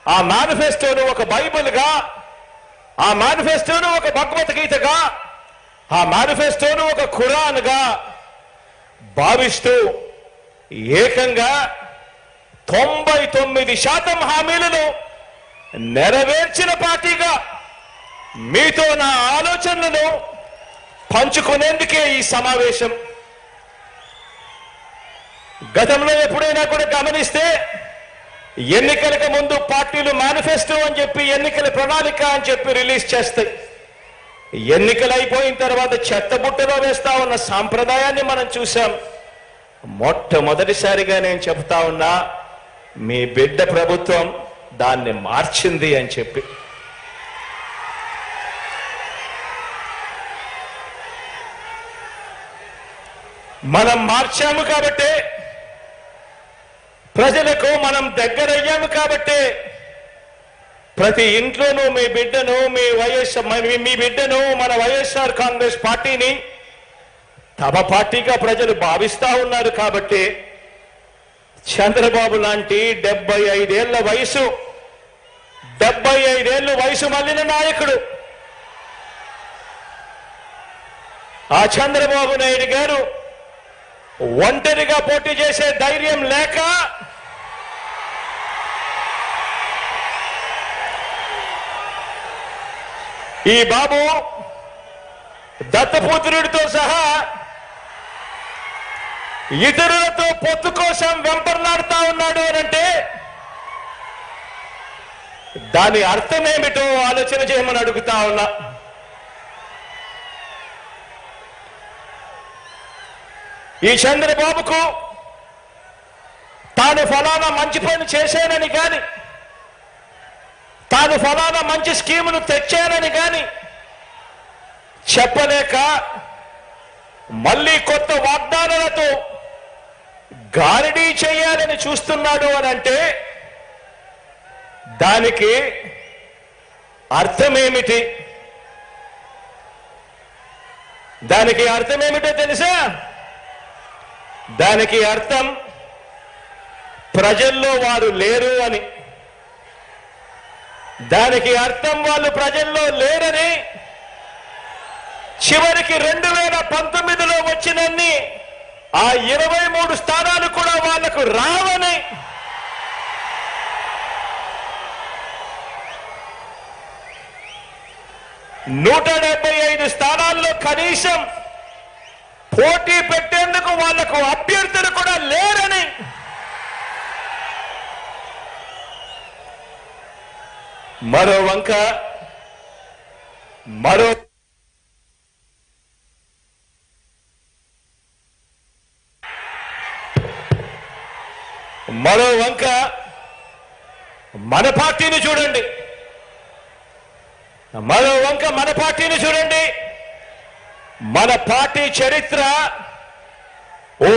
ఆ మేనిఫెస్టోను ఒక బైబిల్గా, ఆ మేనిఫెస్టోను ఒక భగవద్గీతగా, ఆ మేనిఫెస్టోను ఒక ఖురాన్గా భావిస్తూ ఏకంగా 99% హామీలను నెరవేర్చిన పార్టీగా మీతో నా ఆలోచనలను పంచుకునేందుకే ఈ సమావేశం. గతంలో ఎప్పుడైనా కూడా గమనిస్తే ఎన్నికలకు ముందు పార్టీలు మేనిఫెస్టో అని చెప్పి, ఎన్నికల ప్రణాళిక అని చెప్పి రిలీజ్ చేస్తాయి. ఎన్నికలు అయిపోయిన తర్వాత చెత్తబుట్టలో వేస్తా ఉన్న సాంప్రదాయాన్ని మనం చూసాం. మొట్టమొదటిసారిగా నేను చెప్తా ఉన్నా, మీ బిడ్డ ప్రభుత్వం దాన్ని మార్చింది అని చెప్పి. మనం మార్చాము కాబట్టి, ప్రజలకు మనం దగ్గరయ్యాము కాబట్టి, ప్రతి ఇంట్లోనూ మీ బిడ్డను, మీ బిడ్డను, మన వైఎస్ఆర్ కాంగ్రెస్ పార్టీని తమ పార్టీగా ప్రజలు భావిస్తా ఉన్నారు. కాబట్టి చంద్రబాబు లాంటి 75 ఏళ్ల వయసు మళ్ళిన నాయకుడు, ఆ చంద్రబాబు నాయుడు గారు ఒంటరిగా పోటీ చేసే ధైర్యం లేక ఈ బాబు దత్తపుత్రుడితో సహా ఇతరులతో పొత్తు కోసం వెంపర్లాడుతా ఉన్నాడు అనంటే దాని అర్థం ఏమిటో ఆలోచన చేయమని అడుగుతా ఉన్నా. ఈ చంద్రబాబుకు తాను ఫలానా మంచి పని చేశానని కానీ, తాను ఫలానా మంచి స్కీమును తెచ్చానని కానీ చెప్పలేక మళ్ళీ కొత్త వాగ్దానాలతో గారడీ చేయాలని చూస్తున్నాడు అని అంటే దానికి అర్థమేమిటి? దానికి అర్థమేమిటో తెలుసా? దానికి అర్థం ప్రజల్లో వారు లేరు అని. దానికి అర్థం వాళ్ళు ప్రజల్లో లేరని, చివరికి 2019లో వచ్చినన్ని ఆ 23 స్థానాలు కూడా వాళ్లకు రావని. నూట 175 స్థానాల్లో కనీసం పోటీ పెట్టేందుకు వాళ్లకు అభ్యర్థులు కూడా లేరని. మరో వంక మన పార్టీని చూడండి. మన పార్టీ చరిత్ర ఓ